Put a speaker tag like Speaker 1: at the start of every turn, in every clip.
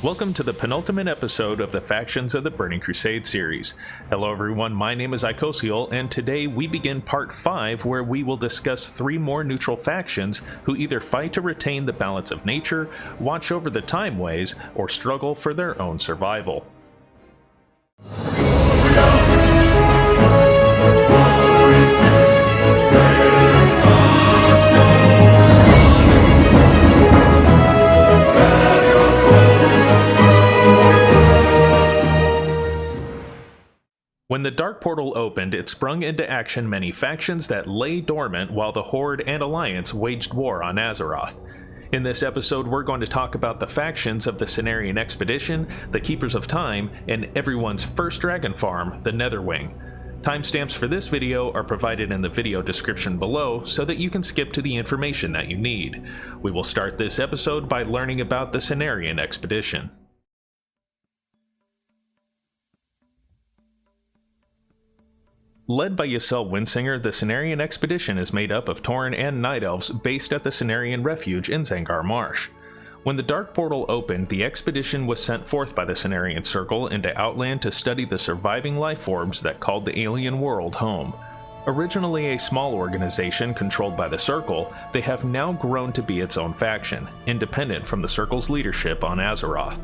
Speaker 1: Welcome to the penultimate episode of the Factions of the Burning Crusade series. Hello everyone, my name is Icosiol, and today we begin part 5 where we will discuss 3 more neutral factions who either fight to retain the balance of nature, watch over the time ways, or struggle for their own survival. When the Dark Portal opened, it sprung into action many factions that lay dormant while the Horde and Alliance waged war on Azeroth. In this episode, we're going to talk about the factions of the Cenarion Expedition, the Keepers of Time, and everyone's first dragon farm, the Netherwing. Timestamps for this video are provided in the video description below so that you can skip to the information that you need. We will start this episode by learning about the Cenarion Expedition. Led by Icosiol Windsinger, the Cenarion Expedition is made up of Tauren and Night Elves based at the Cenarion Refuge in Zangar Marsh. When the Dark Portal opened, the expedition was sent forth by the Cenarion Circle into Outland to study the surviving life forms that called the alien world home. Originally a small organization controlled by the Circle, they have now grown to be its own faction, independent from the Circle's leadership on Azeroth.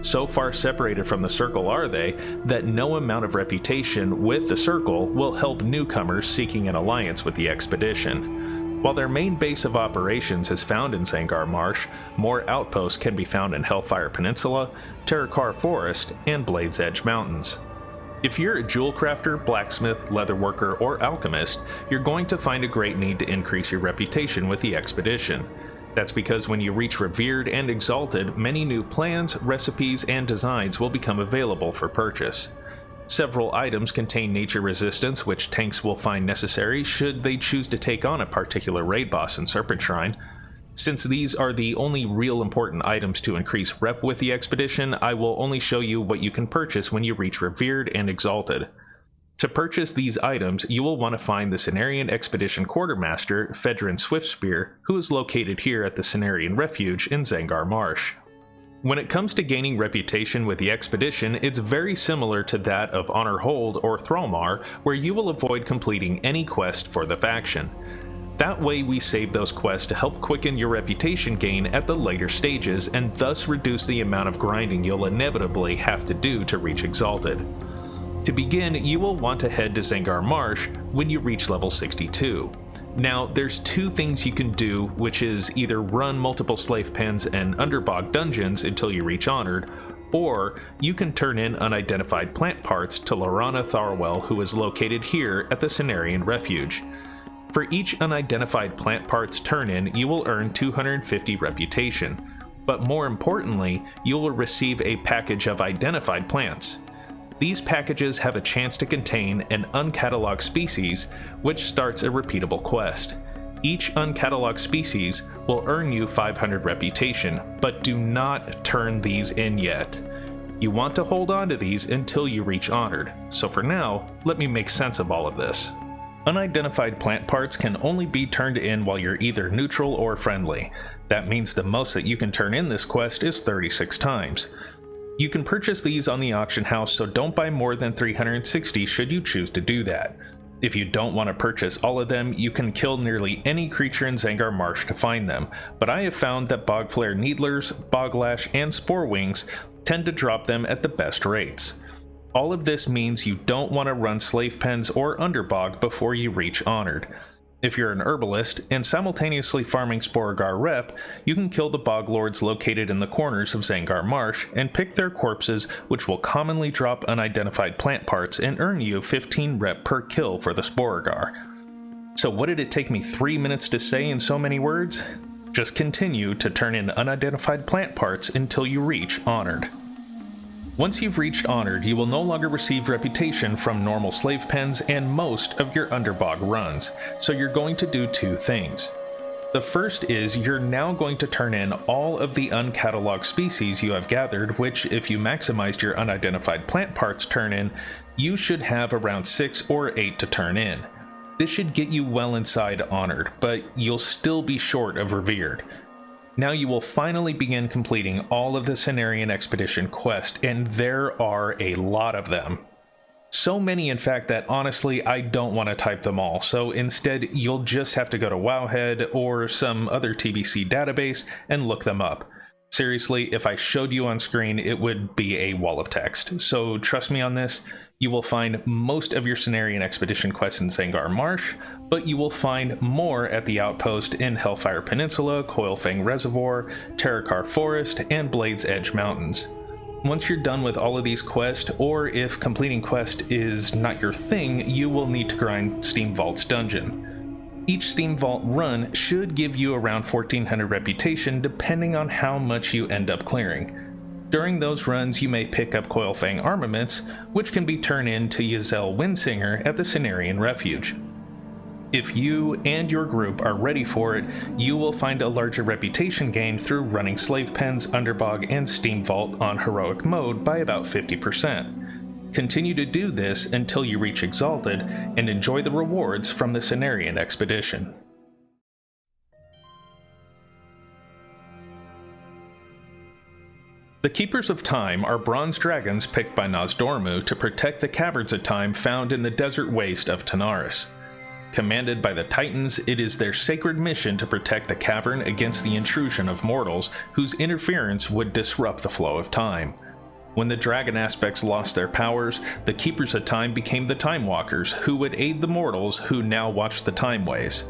Speaker 1: So far separated from the Circle are they, that no amount of reputation with the Circle will help newcomers seeking an alliance with the expedition. While their main base of operations is found in Zangar Marsh, more outposts can be found in Hellfire Peninsula, Terrakar Forest, and Blade's Edge Mountains. If you're a jewel crafter, blacksmith, leatherworker, or alchemist, you're going to find a great need to increase your reputation with the expedition. That's because when you reach Revered and Exalted, many new plans, recipes, and designs will become available for purchase. Several items contain nature resistance, which tanks will find necessary should they choose to take on a particular raid boss in Serpent Shrine. Since these are the only real important items to increase rep with the expedition, I will only show you what you can purchase when you reach Revered and Exalted. To purchase these items, you will want to find the Cenarion Expedition Quartermaster, Fedrin Swiftspear, who is located here at the Cenarion Refuge in Zangar Marsh. When it comes to gaining reputation with the expedition, it's very similar to that of Honor Hold or Thrallmar, where you will avoid completing any quest for the faction. That way we save those quests to help quicken your reputation gain at the later stages and thus reduce the amount of grinding you'll inevitably have to do to reach Exalted. To begin, you will want to head to Zangar Marsh when you reach level 62. Now, there's 2 things you can do, which is either run multiple slave pens and underbog dungeons until you reach Honored, or you can turn in unidentified plant parts to Lorana Tharwell, who is located here at the Cenarion Refuge. For each unidentified plant parts turn-in, you will earn 250 reputation, but more importantly, you will receive a package of identified plants. These packages have a chance to contain an uncatalogued species, which starts a repeatable quest. Each uncatalogued species will earn you 500 reputation, but do not turn these in yet. You want to hold on to these until you reach Honored, so for now, let me make sense of all of this. Unidentified plant parts can only be turned in while you're either neutral or friendly. That means the most that you can turn in this quest is 36 times. You can purchase these on the auction house, so don't buy more than 360 should you choose to do that. If you don't want to purchase all of them, you can kill nearly any creature in Zangar Marsh to find them, but I have found that Bogflare Needlers, Boglash, and Sporewings tend to drop them at the best rates. All of this means you don't want to run slave pens or underbog before you reach Honored. If you're an herbalist and simultaneously farming Sporegar rep, you can kill the bog lords located in the corners of Zangar Marsh and pick their corpses, which will commonly drop unidentified plant parts and earn you 15 rep per kill for the Sporegar. So what did it take me 3 minutes to say in so many words? Just continue to turn in unidentified plant parts until you reach Honored. Once you've reached Honored, you will no longer receive reputation from normal slave pens and most of your underbog runs, so you're going to do 2 things. The first is you're now going to turn in all of the uncatalogued species you have gathered, which if you maximized your unidentified plant parts turn in, you should have around 6 or 8 to turn in. This should get you well inside Honored, but you'll still be short of Revered. Now you will finally begin completing all of the Cenarion Expedition quests, and there are a lot of them. So many, in fact, that honestly I don't want to type them all, so instead you'll just have to go to Wowhead or some other TBC database and look them up. Seriously, if I showed you on screen, it would be a wall of text, so trust me on this. You will find most of your Cenarion Expedition quests in Zangar Marsh, but you will find more at the Outpost in Hellfire Peninsula, Coilfang Reservoir, Terakar Forest, and Blade's Edge Mountains. Once you're done with all of these quests, or if completing quest is not your thing, you will need to grind Steam Vault's dungeon. Each Steam Vault run should give you around 1400 reputation depending on how much you end up clearing. During those runs, you may pick up Coilfang armaments, which can be turned into Yazel Windsinger at the Cenarion Refuge. If you and your group are ready for it, you will find a larger reputation gain through running Slave Pens, Underbog, and Steam Vault on Heroic mode by about 50%. Continue to do this until you reach Exalted, and enjoy the rewards from the Cenarion Expedition. The Keepers of Time are bronze dragons picked by Nozdormu to protect the Caverns of Time found in the desert waste of Tanaris. Commanded by the Titans, it is their sacred mission to protect the cavern against the intrusion of mortals whose interference would disrupt the flow of time. When the dragon aspects lost their powers, the Keepers of Time became the Time Walkers, who would aid the mortals who now watch the Timeways.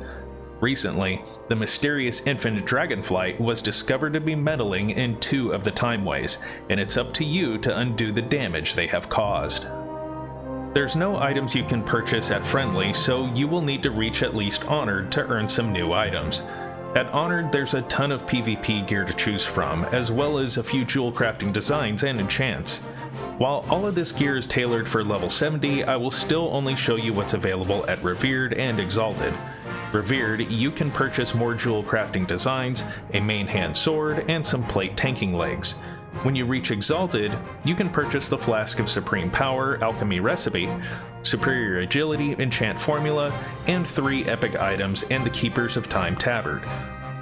Speaker 1: Recently, the mysterious infant Dragonflight was discovered to be meddling in 2 of the Timeways, and it's up to you to undo the damage they have caused. There's no items you can purchase at Friendly, so you will need to reach at least Honored to earn some new items. At Honored, there's a ton of PvP gear to choose from, as well as a few jewel crafting designs and enchants. While all of this gear is tailored for level 70, I will still only show you what's available at Revered and Exalted. Revered, you can purchase more jewel crafting designs, a main hand sword, and some plate tanking legs. When you reach Exalted, you can purchase the Flask of Supreme Power Alchemy Recipe, Superior Agility Enchant Formula, and 3 epic items and the Keepers of Time Tabard.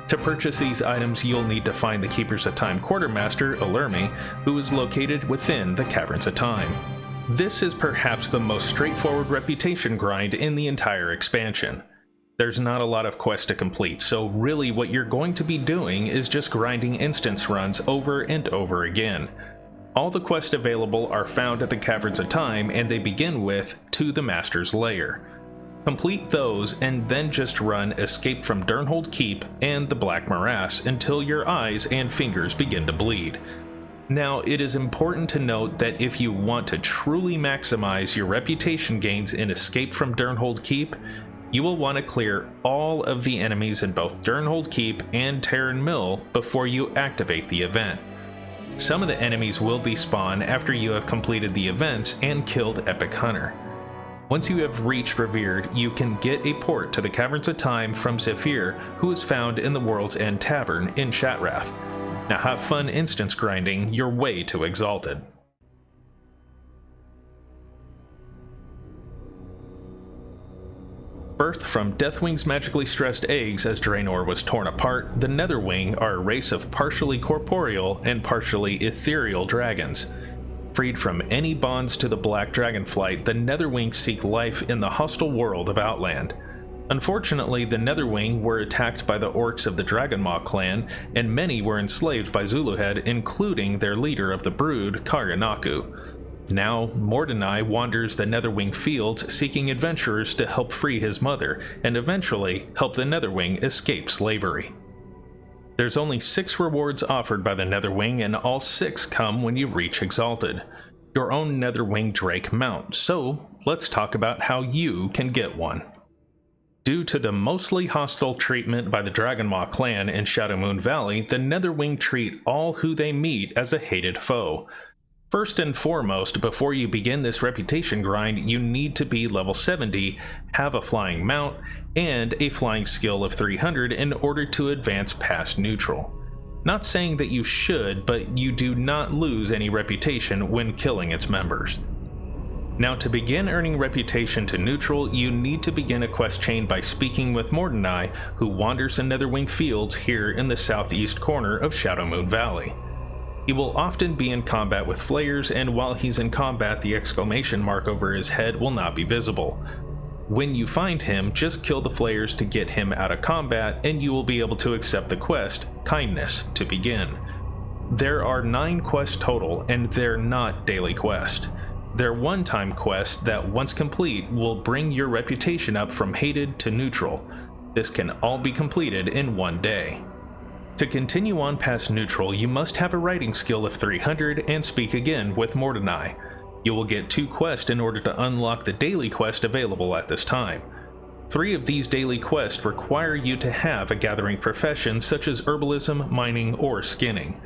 Speaker 1: To purchase these items, you'll need to find the Keepers of Time Quartermaster, Alermi, who is located within the Caverns of Time. This is perhaps the most straightforward reputation grind in the entire expansion. There's not a lot of quests to complete, so really what you're going to be doing is just grinding instance runs over and over again. All the quests available are found at the Caverns of Time, and they begin with To the Master's Lair. Complete those and then just run Escape from Durnhold Keep and the Black Morass until your eyes and fingers begin to bleed. Now, it is important to note that if you want to truly maximize your reputation gains in Escape from Durnhold Keep, you will want to clear all of the enemies in both Durnhold Keep and Terran Mill before you activate the event. Some of the enemies will despawn after you have completed the events and killed Epic Hunter. Once you have reached Revered, you can get a port to the Caverns of Time from Zephyr, who is found in the World's End Tavern in Shatrath. Now have fun instance grinding your way to Exalted. Birthed from Deathwing's magically stressed eggs as Draenor was torn apart, the Netherwing are a race of partially corporeal and partially ethereal dragons. Freed from any bonds to the Black Dragonflight, the Netherwing seek life in the hostile world of Outland. Unfortunately, the Netherwing were attacked by the orcs of the Dragonmaw clan, and many were enslaved by Zuluhead, including their leader of the brood, Karganaku. Now, Mordecai wanders the Netherwing fields seeking adventurers to help free his mother, and eventually help the Netherwing escape slavery. There's only 6 rewards offered by the Netherwing, and all 6 come when you reach Exalted. Your own Netherwing Drake mount, so let's talk about how you can get one. Due to the mostly hostile treatment by the Dragonmaw clan in Shadowmoon Valley, the Netherwing treat all who they meet as a hated foe. First and foremost, before you begin this reputation grind, you need to be level 70, have a flying mount, and a flying skill of 300 in order to advance past neutral. Not saying that you should, but you do not lose any reputation when killing its members. Now, to begin earning reputation to neutral, you need to begin a quest chain by speaking with Mordecai, who wanders the Netherwing fields here in the southeast corner of Shadowmoon Valley. He will often be in combat with flayers, and while he's in combat, the exclamation mark over his head will not be visible. When you find him, just kill the flayers to get him out of combat, and you will be able to accept the quest, Kindness, to begin. There are 9 quests total, and they're not daily quests. They're one-time quests that, once complete, will bring your reputation up from hated to neutral. This can all be completed in one day. To continue on past neutral, you must have a writing skill of 300 and speak again with Mordecai. You will get 2 quests in order to unlock the daily quest available at this time. 3 of these daily quests require you to have a gathering profession such as herbalism, mining, or skinning.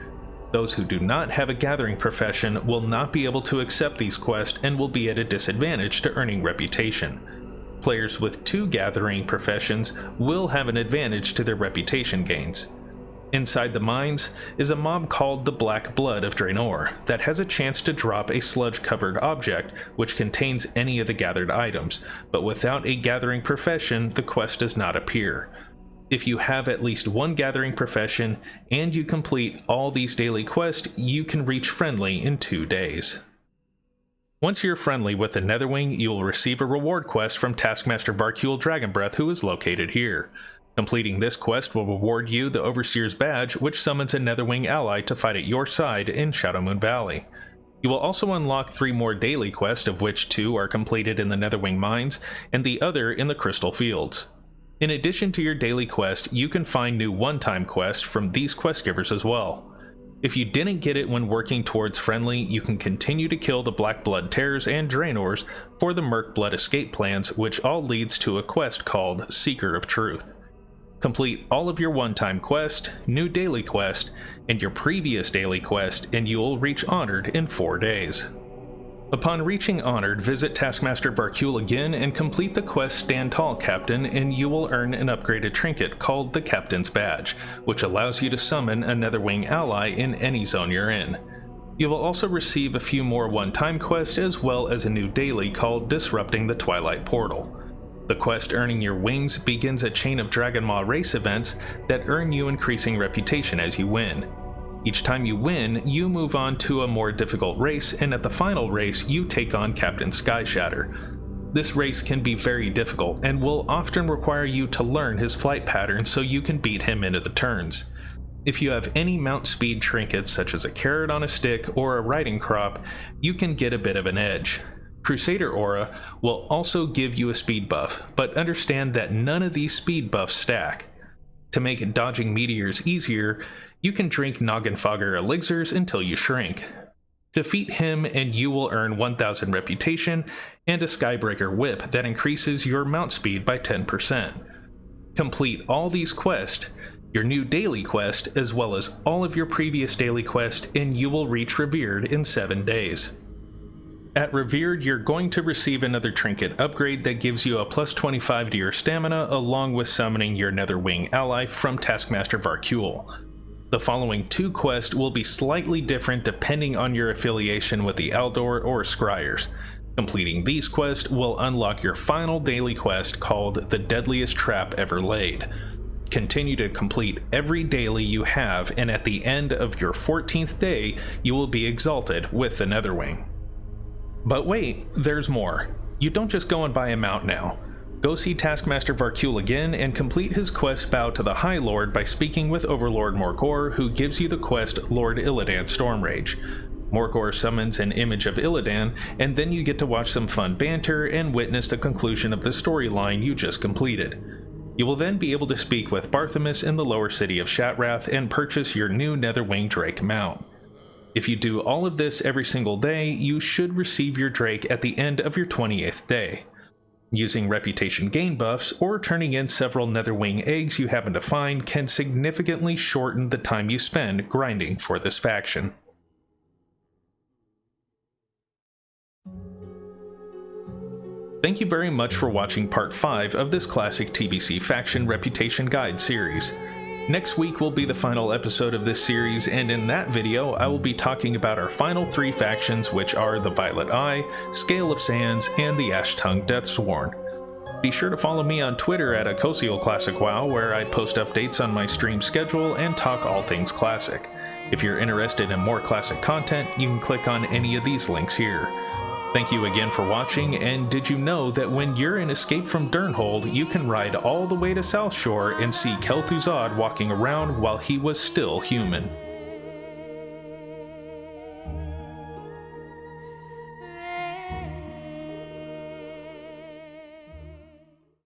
Speaker 1: Those who do not have a gathering profession will not be able to accept these quests and will be at a disadvantage to earning reputation. Players with 2 gathering professions will have an advantage to their reputation gains. Inside the mines is a mob called the Black Blood of Draenor that has a chance to drop a sludge-covered object which contains any of the gathered items, but without a gathering profession, the quest does not appear. If you have at least 1 gathering profession and you complete all these daily quests, you can reach friendly in 2 days. Once you're friendly with the Netherwing, you will receive a reward quest from Taskmaster Varkule Dragonbreath, who is located here. Completing this quest will reward you the Overseer's Badge, which summons a Netherwing ally to fight at your side in Shadowmoon Valley. You will also unlock 3 more daily quests, of which 2 are completed in the Netherwing Mines, and the other in the Crystal Fields. In addition to your daily quest, you can find new one-time quests from these quest givers as well. If you didn't get it when working towards friendly, you can continue to kill the Black Blood Terrors and Draenors for the Merc Blood escape plans, which all leads to a quest called Seeker of Truth. Complete all of your one-time quest, new daily quest, and your previous daily quest, and you will reach Honored in 4 days. Upon reaching Honored, visit Taskmaster Varkule again and complete the quest Stand Tall Captain, and you will earn an upgraded trinket called the Captain's Badge, which allows you to summon a Netherwing ally in any zone you're in. You will also receive a few more one-time quests as well as a new daily called Disrupting the Twilight Portal. The quest Earning Your Wings begins a chain of Dragonmaw race events that earn you increasing reputation as you win. Each time you win, you move on to a more difficult race, and at the final race, you take on Captain Skyshatter. This race can be very difficult and will often require you to learn his flight pattern so you can beat him into the turns. If you have any mount speed trinkets such as a carrot on a stick or a riding crop, you can get a bit of an edge. Crusader Aura will also give you a speed buff, but understand that none of these speed buffs stack. To make dodging meteors easier, you can drink Noggenfogger elixirs until you shrink. Defeat him and you will earn 1000 reputation and a Skybreaker whip that increases your mount speed by 10%. Complete all these quests, your new daily quest, as well as all of your previous daily quest, and you will reach Revered in 7 days. At Revered, you're going to receive another trinket upgrade that gives you a plus 25 to your stamina, along with summoning your Netherwing ally from Taskmaster Varkule. The following 2 quests will be slightly different depending on your affiliation with the Aldor or Scryers. Completing these quests will unlock your final daily quest called The Deadliest Trap Ever Laid. Continue to complete every daily you have, and at the end of your 14th day, you will be exalted with the Netherwing. But wait, there's more. You don't just go and buy a mount now. Go see Taskmaster Varkule again and complete his quest Bow to the High Lord by speaking with Overlord Morgor, who gives you the quest Lord Illidan Stormrage. Morgor summons an image of Illidan, and then you get to watch some fun banter and witness the conclusion of the storyline you just completed. You will then be able to speak with Barthamus in the lower city of Shatrath and purchase your new Netherwing Drake mount. If you do all of this every single day, you should receive your Drake at the end of your 28th day. Using reputation gain buffs or turning in several Netherwing eggs you happen to find can significantly shorten the time you spend grinding for this faction. Thank you very much for watching part 5 of this Classic TBC Faction Reputation Guide series. Next week will be the final episode of this series, and in that video I will be talking about our final 3 factions, which are the Violet Eye, Scale of Sands, and the Ash-Tongue Deathsworn. Be sure to follow me on Twitter at Icosiol Classic WoW, where I post updates on my stream schedule and talk all things Classic. If you're interested in more Classic content, you can click on any of these links here. Thank you again for watching, and did you know that when you're in Escape from Durnhold, you can ride all the way to South Shore and see Kel'Thuzad walking around while he was still human?